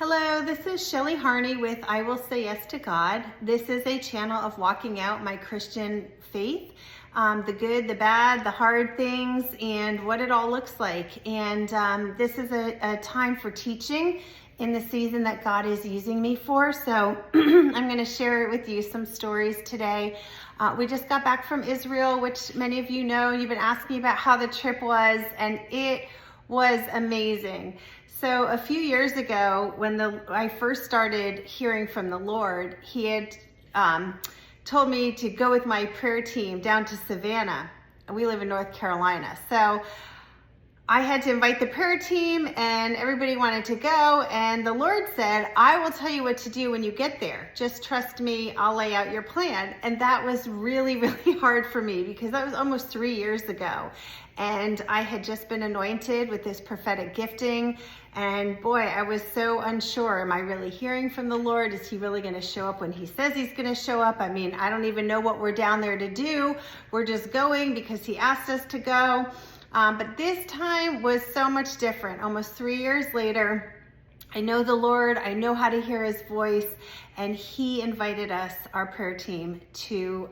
Hello, this is Shelly Harney with I Will Say Yes to God. This is a channel of walking out my Christian faith, the good, the bad, the hard things, and what it all looks like. And this is a time for teaching in the season that God is using me for. So I'm going to share with you some stories today. We just got back from Israel, which many of you know. You've been asking about how the trip was, and it was amazing. So a few years ago, when I first started hearing from the Lord, He had told me to go with my prayer team down to Savannah. We live in North Carolina. So I had to invite the prayer team and everybody wanted to go. And the Lord said, I will tell you what to do when you get there. Just trust me, I'll lay out your plan. And that was really, really hard for me because that was almost 3 years ago. And I had just been anointed with this prophetic gifting. And boy, I was so unsure. Am I really hearing from the Lord? Is He really going to show up when He says He's going to show up? I mean, I don't even know what we're down there to do. We're just going because He asked us to go. But this time was so much different. Almost 3 years later, I know the Lord, I know how to hear His voice, and He invited us, our prayer team, to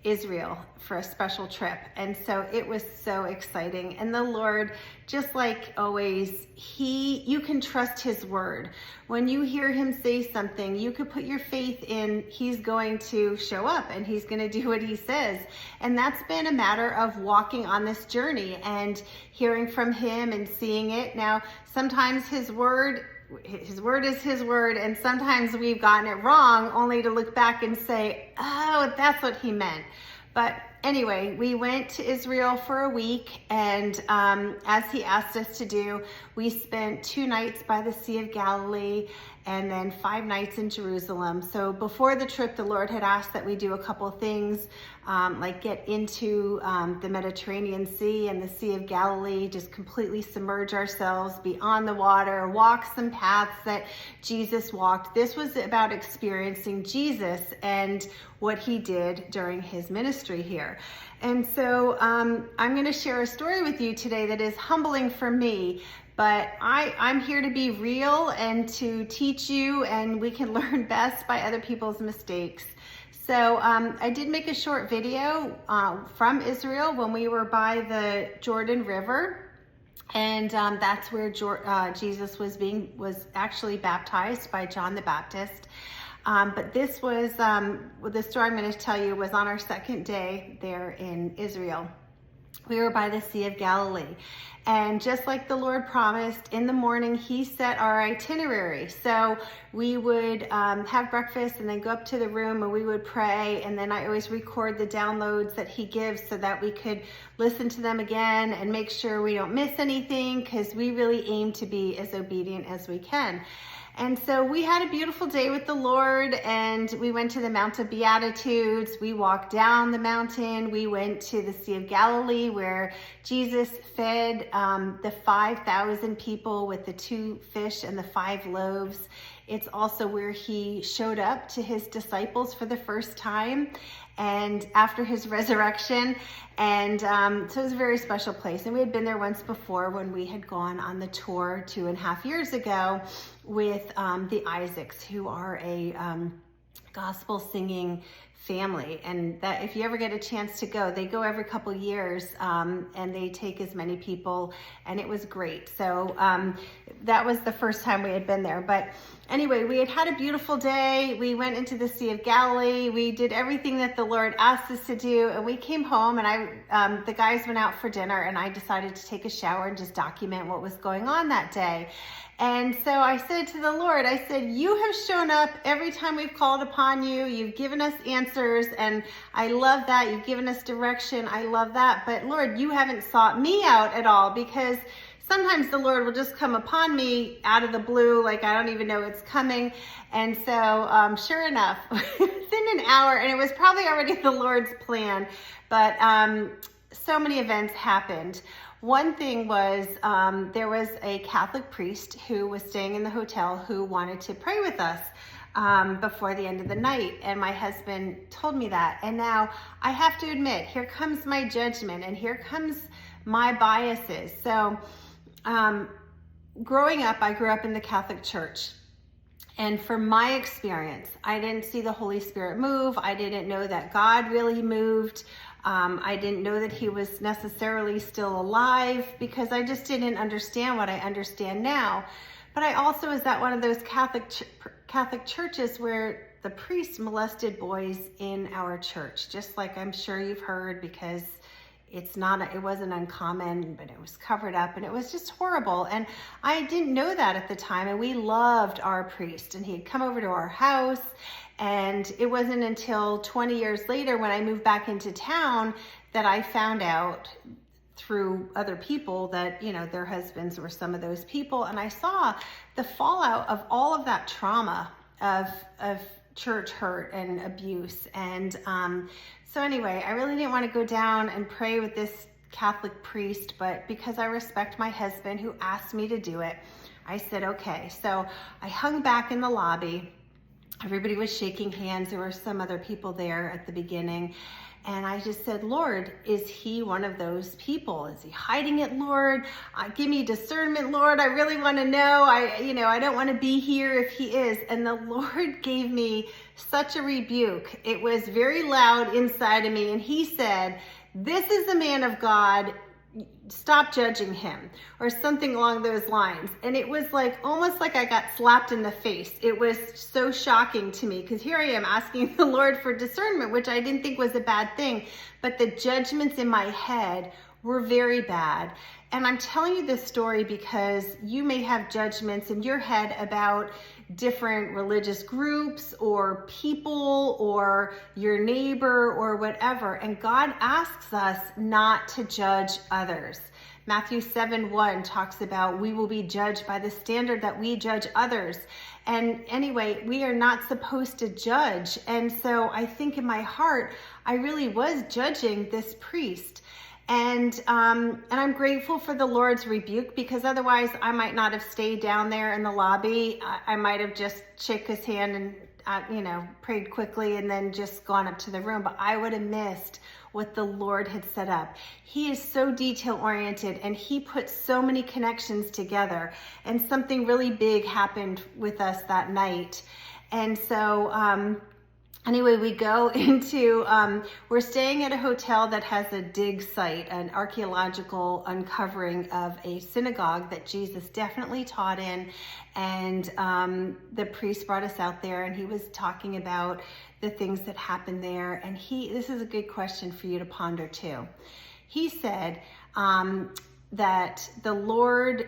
Israel for a special trip. And so it was so exciting. And the Lord, just like always, you can trust His word. When you hear Him say something, you could put your faith in He's going to show up and He's going to do what He says. And that's been a matter of walking on this journey and hearing from Him and seeing it. Now, sometimes His word is His word, and sometimes we've gotten it wrong only to look back and say, oh, that's what He meant. But anyway, we went to Israel for a week, and as He asked us to do, we spent 2 nights by the Sea of Galilee and then 5 nights in Jerusalem. So before the trip, the Lord had asked that we do a couple things, like get into the Mediterranean Sea and the Sea of Galilee, just completely submerge ourselves, be on the water, walk some paths that Jesus walked. This was about experiencing Jesus and what He did during His ministry here. And so I'm going to share a story with you today that is humbling for me. But I'm here to be real and to teach you, and we can learn best by other people's mistakes. So I did make a short video from Israel when we were by the Jordan River, and that's where Jesus was actually baptized by John the Baptist. But this was, the story I'm going to tell you was on our second day there in Israel. We were by the Sea of Galilee. And just like the Lord promised, in the morning, He set our itinerary. So we would have breakfast and then go up to the room and we would pray. And then I always record the downloads that He gives so that we could listen to them again and make sure we don't miss anything, because we really aim to be as obedient as we can. And so we had a beautiful day with the Lord, and we went to the Mount of Beatitudes. We walked down the mountain. We went to the Sea of Galilee where Jesus fed the 5,000 people with the 2 fish and the 5 loaves. It's also where He showed up to His disciples for the first time and after His resurrection. And so it was a very special place. And we had been there once before when we had gone on the tour 2.5 years ago with the Isaacs, who are a gospel singing family. And that if you ever get a chance to go, they go every couple years, and they take as many people, and it was great. So that was the first time we had been there. But anyway, we had a beautiful day. We went into the Sea of Galilee. We did everything that the Lord asked us to do, and we came home, and the guys went out for dinner, and I decided to take a shower and just document what was going on that day. And so I said to the Lord, I said, You have shown up every time we've called upon You. You've given us answers, and I love that. You've given us direction. I love that. But Lord, You haven't sought me out at all, because sometimes the Lord will just come upon me out of the blue, like I don't even know it's coming. And so sure enough, within an hour, and it was probably already the Lord's plan, but so many events happened. One thing was there was a Catholic priest who was staying in the hotel who wanted to pray with us before the end of the night. And my husband told me that. And now I have to admit, here comes my judgment and here comes my biases. So growing up, I grew up in the Catholic Church. And from my experience, I didn't see the Holy Spirit move. I didn't know that God really moved. I didn't know that he was necessarily still alive because I just didn't understand what I understand now. But I also was at one of those Catholic churches where the priest molested boys in our church, just like I'm sure you've heard, because it wasn't uncommon, but it was covered up and it was just horrible. And I didn't know that at the time. And we loved our priest, and he'd come over to our house. And it wasn't until 20 years later when I moved back into town that I found out through other people that, their husbands were some of those people. And I saw the fallout of all of that trauma of church hurt and abuse. And so anyway, I really didn't want to go down and pray with this Catholic priest, but because I respect my husband who asked me to do it, I said, okay. So I hung back in the lobby. Everybody was shaking hands. There were some other people there at the beginning. And I just said, Lord, is he one of those people? Is he hiding it, Lord? Give me discernment, Lord. I really want to know. I don't want to be here if he is. And the Lord gave me such a rebuke. It was very loud inside of me. And he said, this is a man of God. Stop judging him, or something along those lines. And it was almost like I got slapped in the face. It was so shocking to me, because here I am asking the Lord for discernment, which I didn't think was a bad thing, but the judgments in my head were very bad. And I'm telling you this story because you may have judgments in your head about different religious groups or people or your neighbor or whatever. And God asks us not to judge others. Matthew 7:1 talks about we will be judged by the standard that we judge others. And anyway, we are not supposed to judge. And so I think in my heart, I really was judging this priest. And I'm grateful for the Lord's rebuke, because otherwise I might not have stayed down there in the lobby. I might have just shook his hand and, prayed quickly and then just gone up to the room. But I would have missed what the Lord had set up. He is so detail oriented, and he put so many connections together. And something really big happened with us that night. And so, anyway, we go into, we're staying at a hotel that has a dig site, an archaeological uncovering of a synagogue that Jesus definitely taught in. And the priest brought us out there, and he was talking about the things that happened there. And this is a good question for you to ponder too. He said, that the Lord,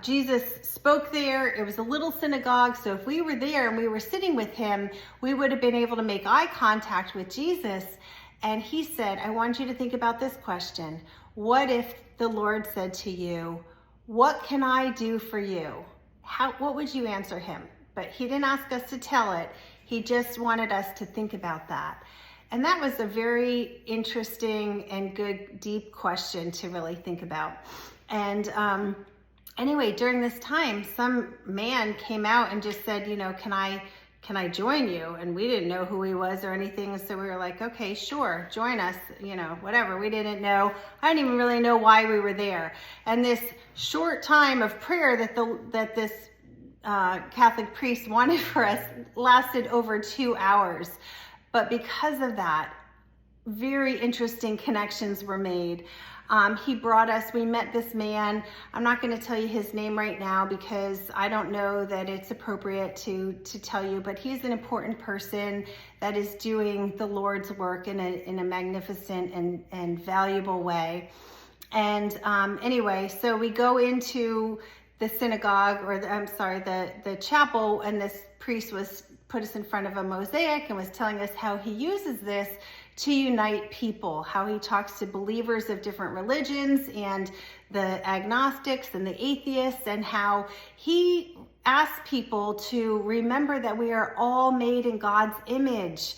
Jesus spoke there. It was a little synagogue. So if we were there and we were sitting with him, we would have been able to make eye contact with Jesus. And he said, I want you to think about this question. What if the Lord said to you, what can I do for you? What would you answer him? But he didn't ask us to tell it. He just wanted us to think about that. And that was a very interesting and good, deep question to really think about. And anyway, during this time, some man came out and just said, can I join you? And we didn't know who he was or anything. So we were like, okay, sure, join us, whatever. We didn't know. I didn't even really know why we were there. And this short time of prayer that this Catholic priest wanted for us lasted over 2 hours. But because of that, very interesting connections were made. He brought us, we met this man. I'm not going to tell you his name right now because I don't know that it's appropriate to tell you, but he's an important person that is doing the Lord's work in a magnificent and valuable way. And anyway, so we go into the synagogue, or the chapel, and this priest put us in front of a mosaic and was telling us how he uses this to unite people, how he talks to believers of different religions and the agnostics and the atheists, and how he asks people to remember that we are all made in God's image.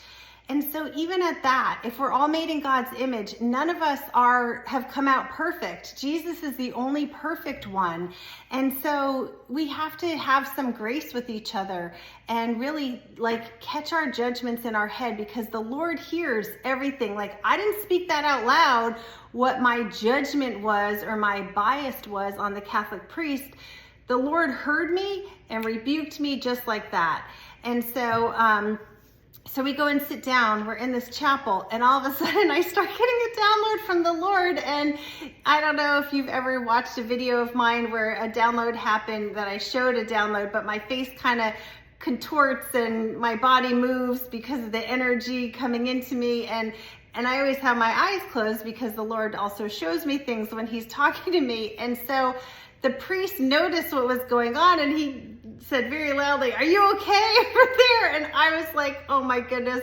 And so even at that, if we're all made in God's image, none of us have come out perfect. Jesus is the only perfect one. And so we have to have some grace with each other and really catch our judgments in our head, because the Lord hears everything. I didn't speak that out loud, what my judgment was or my bias was on the Catholic priest, the Lord heard me and rebuked me just like that. And so, so we go and sit down, we're in this chapel, and all of a sudden I start getting a download from the Lord. And I don't know if you've ever watched a video of mine where a download happened, that I showed a download, but my face kind of contorts and my body moves because of the energy coming into me. And I always have my eyes closed because the Lord also shows me things when he's talking to me. And so the priest noticed what was going on, and he said very loudly, "Are you okay over there?" And I was like, oh my goodness.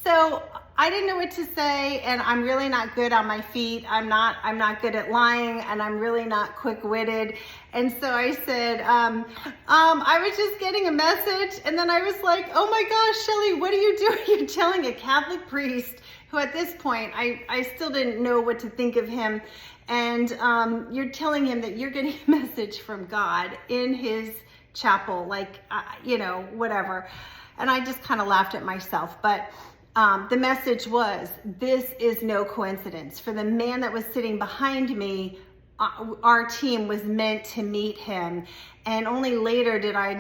So I didn't know what to say, and I'm really not good on my feet. I'm not good at lying, and I'm really not quick-witted. And so I said, I was just getting a message. And then I was like, oh my gosh, Shelly, what are you doing? You're telling a Catholic priest, who at this point, I still didn't know what to think of him. And you're telling him that you're getting a message from God in his chapel, like, you know, whatever. And I just kind of laughed at myself. But the message was, this is no coincidence. For the man that was sitting behind me, our team was meant to meet him. And only later did I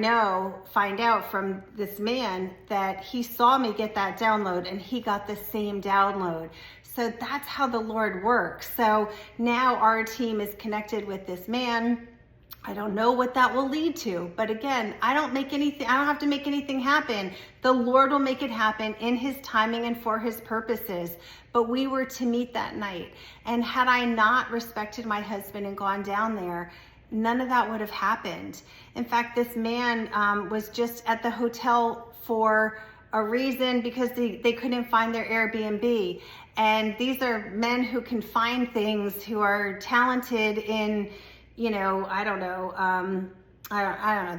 find out from this man that he saw me get that download, and he got the same download. So that's how the Lord works. So now our team is connected with this man. I don't know what that will lead to, but again, I don't have to make anything happen. The Lord will make it happen in his timing and for his purposes. But we were to meet that night. And had I not respected my husband and gone down there, none of that would have happened. In fact, this man was just at the hotel for a reason, because they couldn't find their Airbnb. And these are men who can find things, who are talented in, you know, I don't know,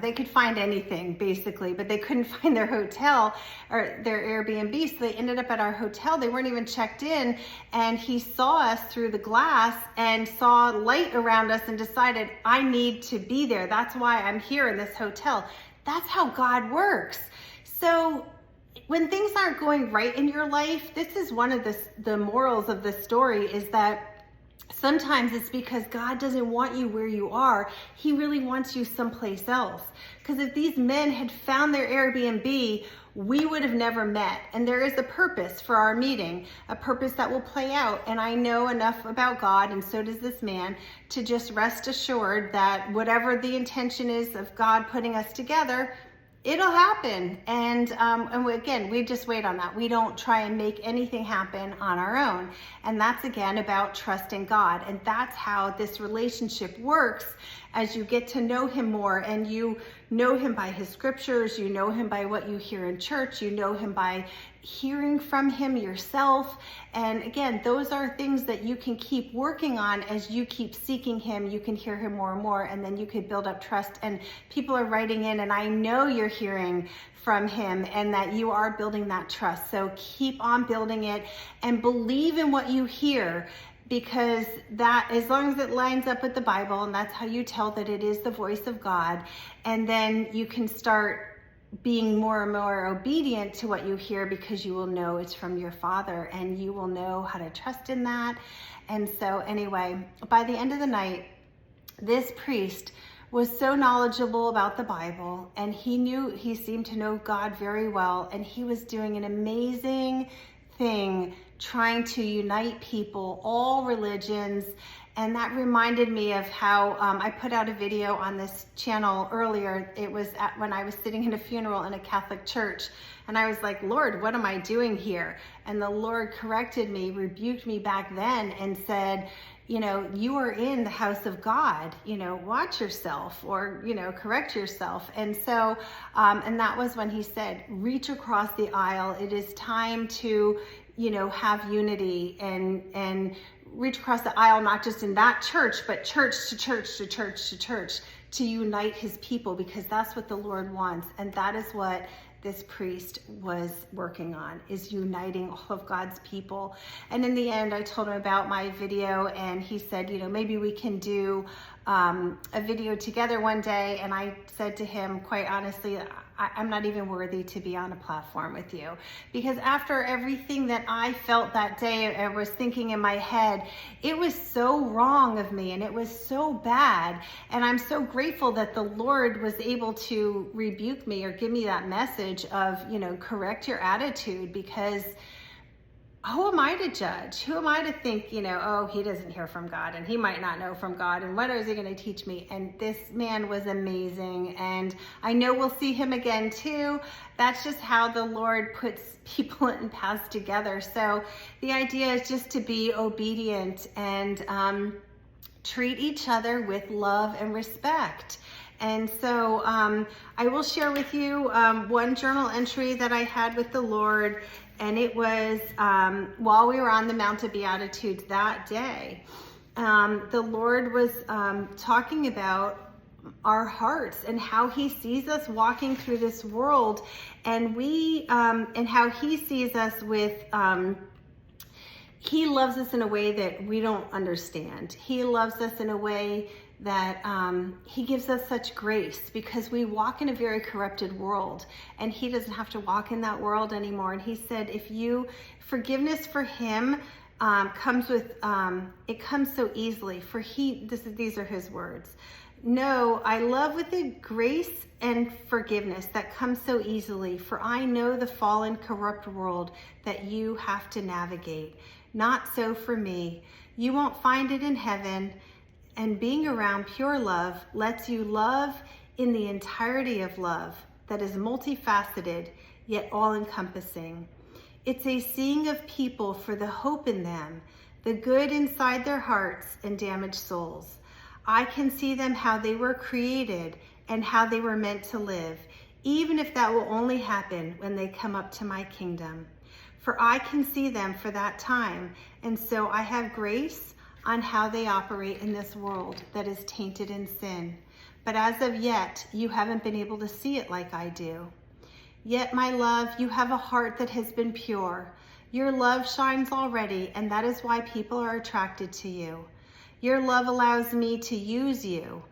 they could find anything basically, but they couldn't find their hotel or their Airbnb. So they ended up at our hotel. They weren't even checked in. And he saw us through the glass and saw light around us and decided, I need to be there. That's why I'm here in this hotel. That's how God works. So when things aren't going right in your life, this is one of the morals of the story, is that sometimes it's because God doesn't want you where you are. He really wants you someplace else. Because if these men had found their Airbnb, we would have never met. And there is a purpose for our meeting, a purpose that will play out. And I know enough about God, and so does this man, to just rest assured that whatever the intention is of God putting us together, it'll happen. And again, we just wait on that. We don't try and make anything happen on our own. And that's again about trusting God. And that's how this relationship works, as you get to know him more, and you know him by his scriptures, you know him by what you hear in church, you know him by hearing from him yourself. And again, those are things that you can keep working on as you keep seeking him. You can hear him more and more, and then you could build up trust. And people are writing in, and I know you're hearing from him and that you are building that trust. So keep on building it and believe in what you hear, because that, as long as it lines up with the Bible, and that's how you tell that it is the voice of God, and then you can start being more and more obedient to what you hear, because you will know it's from your Father, and you will know how to trust in that. And so anyway, by the end of the night, this priest was so knowledgeable about the Bible, and he seemed to know God very well, and he was doing an amazing thing, trying to unite people, all religions. And that reminded me of how I put out a video on this channel earlier. It was when I was sitting in a funeral in a Catholic church, and I was like, Lord, what am I doing here? And the Lord corrected me, rebuked me back then, and said, you know, you are in the house of God, you know, watch yourself, or, you know, correct yourself. And so, and that was when he said, reach across the aisle. It is time to, you know, have unity and reach across the aisle, not just in that church, but church to church to church to church, to unite his people, because that's what the Lord wants. And that is what this priest was working on, is uniting all of God's people. And in the end, I told him about my video, and he said, you know, maybe we can do a video together one day, and I said to him, quite honestly, I'm not even worthy to be on a platform with you. Because after everything that I felt that day, I was thinking in my head, it was so wrong of me and it was so bad. And I'm so grateful that the Lord was able to rebuke me or give me that message of, correct your attitude, because who am I to judge? Who am I to think, oh, he doesn't hear from God and he might not know from God, and what is he going to teach me? And this man was amazing, and I know we'll see him again too. That's just how the Lord puts people and paths together. So the idea is just to be obedient and treat each other with love and respect. And so I will share with you one journal entry that I had with the Lord, and it was while we were on the Mount of Beatitudes that day. The Lord was talking about our hearts and how he sees us walking through this world, and and how he sees us with he loves us in a way that we don't understand. He loves us in a way that he gives us such grace, because we walk in a very corrupted world, and he doesn't have to walk in that world anymore. And he said, forgiveness for him comes with, it comes so easily, for these are his words. No, I love with the grace and forgiveness that comes so easily, for I know the fallen, corrupt world that you have to navigate. Not so for me. You won't find it in heaven. And being around pure love lets you love in the entirety of love that is multifaceted, yet all-encompassing. It's a seeing of people for the hope in them, the good inside their hearts and damaged souls. I can see them how they were created and how they were meant to live, even if that will only happen when they come up to my kingdom. For I can see them for that time, and so I have grace on how they operate in this world that is tainted in sin. But as of yet, you haven't been able to see it like I do. Yet, my love, you have a heart that has been pure. Your love shines already, and that is why people are attracted to you. Your love allows me to use you.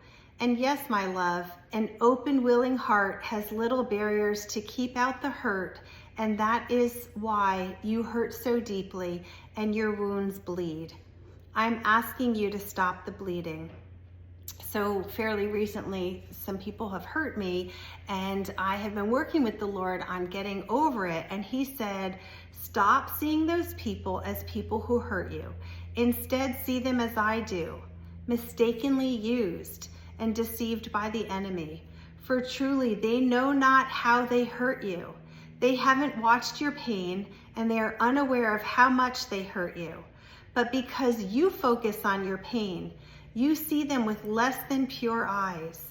And yes, my love, an open, willing heart has little barriers to keep out the hurt, and that is why you hurt so deeply and your wounds bleed. I'm asking you to stop the bleeding. So fairly recently, some people have hurt me, and I have been working with the Lord on getting over it. And he said, stop seeing those people as people who hurt you. Instead, see them as I do, mistakenly used and deceived by the enemy. For truly, they know not how they hurt you. They haven't watched your pain, and they are unaware of how much they hurt you. But because you focus on your pain, you see them with less than pure eyes.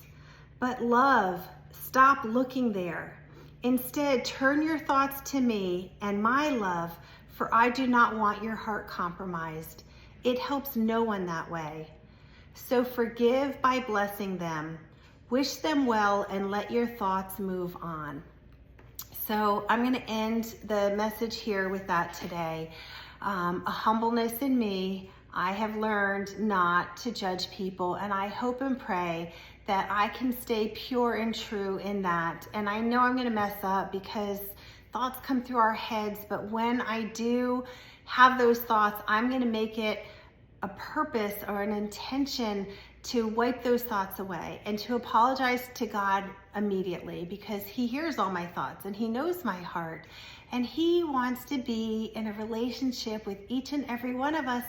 But love, stop looking there. Instead, turn your thoughts to me and my love, for I do not want your heart compromised. It helps no one that way. So forgive by blessing them. Wish them well and let your thoughts move on. So I'm going to end the message here with that today. A humbleness in me. I have learned not to judge people, and I hope and pray that I can stay pure and true in that. And I know I'm going to mess up because thoughts come through our heads, but when I do have those thoughts, I'm going to make it a purpose or an intention to wipe those thoughts away and to apologize to God immediately, because he hears all my thoughts and he knows my heart, and he wants to be in a relationship with each and every one of us,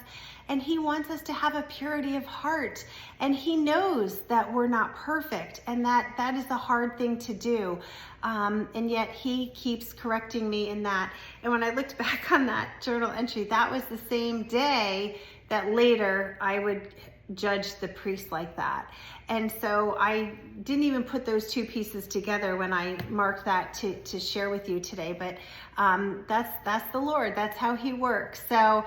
and he wants us to have a purity of heart, and he knows that we're not perfect, and that is a hard thing to do, and yet he keeps correcting me in that. And when I looked back on that journal entry, that was the same day that later I would judge the priest like that. And so I didn't even put those two pieces together when I marked that to share with you today, but that's the Lord. That's how he works. So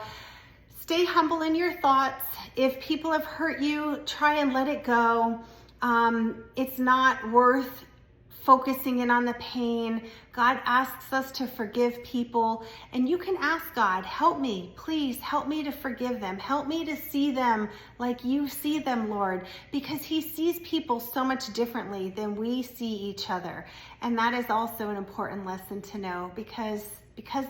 stay humble in your thoughts. If people have hurt you, try and let it go. It's not worth focusing in on the pain. God asks us to forgive people, and you can ask God, help me, please help me to forgive them. Help me to see them like you see them, Lord, because he sees people so much differently than we see each other. And that is also an important lesson to know, because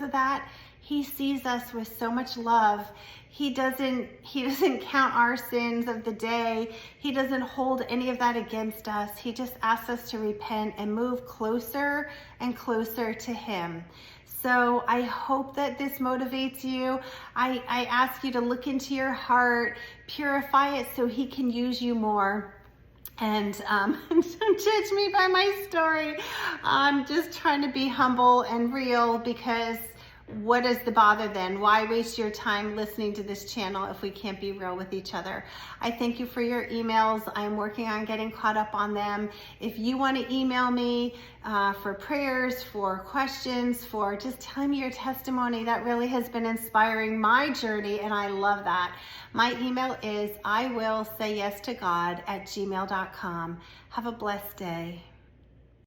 of that, he sees us with so much love. He doesn't count our sins of the day. He doesn't hold any of that against us. He just asks us to repent and move closer and closer to him. So I hope that this motivates you. I ask you to look into your heart, purify it so he can use you more. And don't judge me by my story. I'm just trying to be humble and real, because what is the bother then? Why waste your time listening to this channel if we can't be real with each other? I thank you for your emails. I'm working on getting caught up on them. If you want to email me for prayers, for questions, for just telling me your testimony, that really has been inspiring my journey, and I love that. My email is iwillsayyestogod@gmail.com. Have a blessed day.